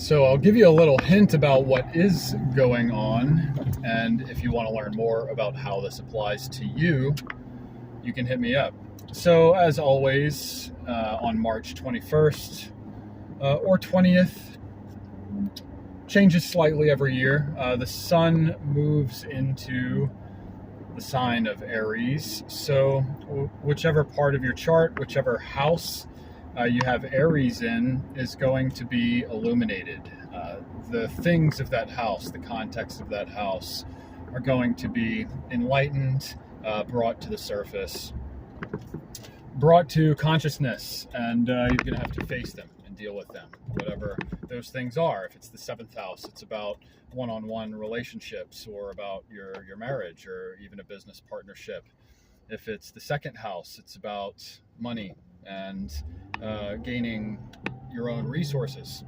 So I'll give you a little hint about what is going on, and if you want to learn more about how this applies to you, you can hit me up. So as always, on March 21st or 20th, changes slightly every year. The sun moves into the sign of Aries. So whichever part of your chart, whichever house you have Aries in, is going to be illuminated. The things of that house, the context of that house, are going to be enlightened, brought to the surface, brought to consciousness, and you're going to have to face them and deal with them, whatever those things are. If it's the seventh house, it's about one-on-one relationships, or about your marriage, or even a business partnership. If it's the second house, it's about money and gaining your own resources.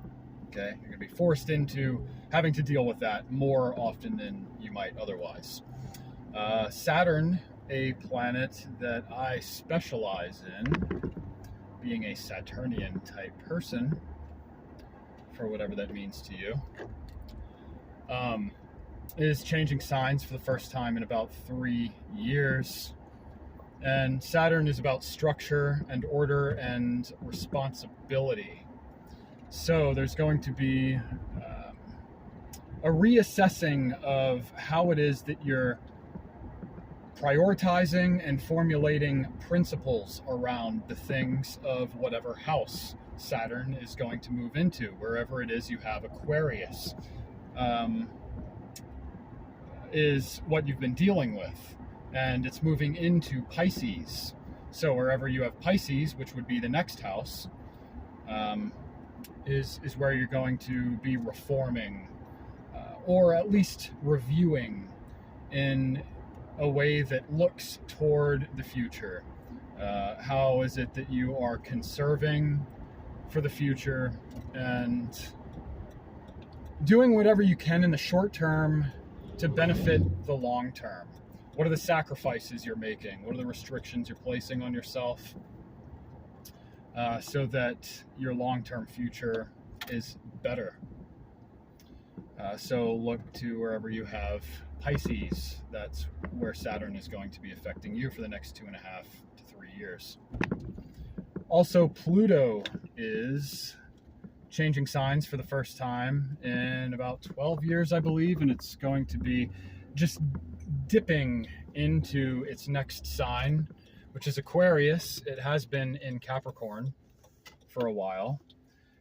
Okay, you're going to be forced into having to deal with that more often than you might otherwise. Saturn, a planet that I specialize in, being a Saturnian type person, for whatever that means to you, is changing signs for the first time in about 3 years. And Saturn is about structure and order and responsibility. So there's going to be a reassessing of how it is that you're prioritizing and formulating principles around the things of whatever house Saturn is going to move into. Wherever it is you have Aquarius, is what you've been dealing with. And it's moving into Pisces. So wherever you have Pisces, which would be the next house, is where you're going to be reforming, or at least reviewing in a way that looks toward the future. How is it that you are conserving for the future and doing whatever you can in the short term to benefit the long term? What are the sacrifices you're making? What are the restrictions you're placing on yourself, so that your long-term future is better? So look to wherever you have Pisces. That's where Saturn is going to be affecting you for the next 2.5 to 3 years. Also, Pluto is changing signs for the first time in about 12 years, I believe, and it's going to be just dipping into its next sign, which is Aquarius. It has been in Capricorn for a while,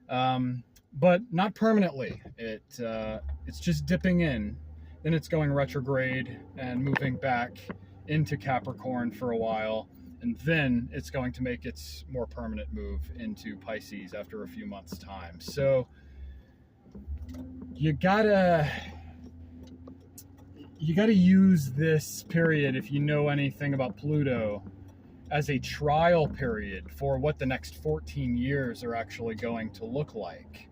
but not permanently. It's just dipping in, then it's going retrograde and moving back into Capricorn for a while, and then it's going to make its more permanent move into Pisces after a few months' time. So you gotta use this period, if you know anything about Pluto, as a trial period for what the next 14 years are actually going to look like.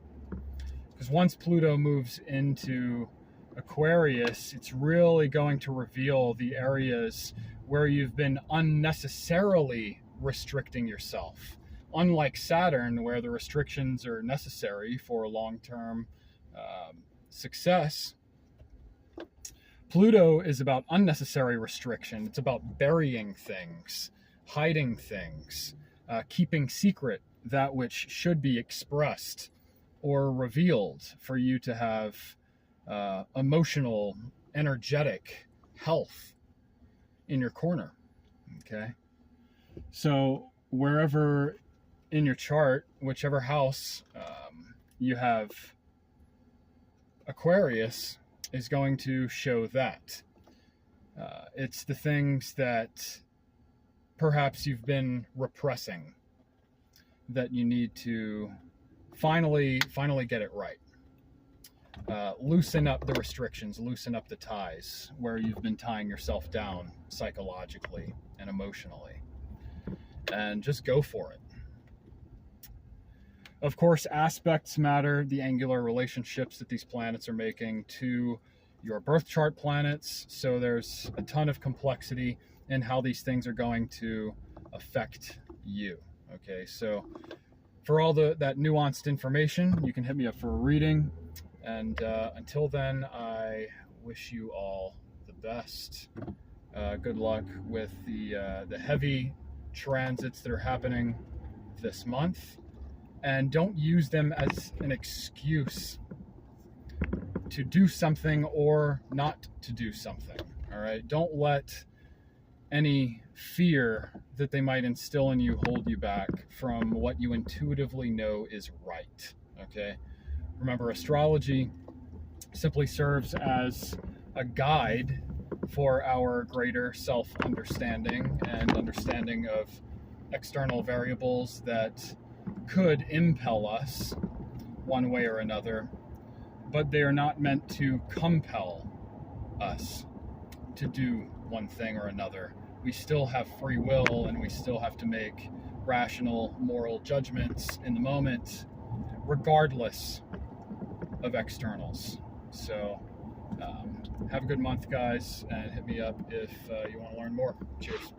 Because once Pluto moves into Aquarius, it's really going to reveal the areas where you've been unnecessarily restricting yourself. Unlike Saturn, where the restrictions are necessary for long-term success, Pluto is about unnecessary restriction. It's about burying things, hiding things, keeping secret that which should be expressed or revealed for you to have emotional, energetic health in your corner. Okay? So wherever in your chart, whichever house you have Aquarius, is going to show that. It's the things that perhaps you've been repressing that you need to finally get it right. Loosen up the restrictions, loosen up the ties where you've been tying yourself down psychologically and emotionally, and just go for it. Of course, aspects matter, the angular relationships that these planets are making to your birth chart planets. So there's a ton of complexity in how these things are going to affect you. Okay, so for all that nuanced information, you can hit me up for a reading. And until then, I wish you all the best. Good luck with the heavy transits that are happening this month. And don't use them as an excuse to do something or not to do something. All right? Don't let any fear that they might instill in you hold you back from what you intuitively know is right. Okay? Remember, astrology simply serves as a guide for our greater self-understanding and understanding of external variables that could impel us one way or another, but they are not meant to compel us to do one thing or another. We still have free will, and we still have to make rational, moral judgments in the moment, regardless of externals. So have a good month, guys, and hit me up if you want to learn more. Cheers.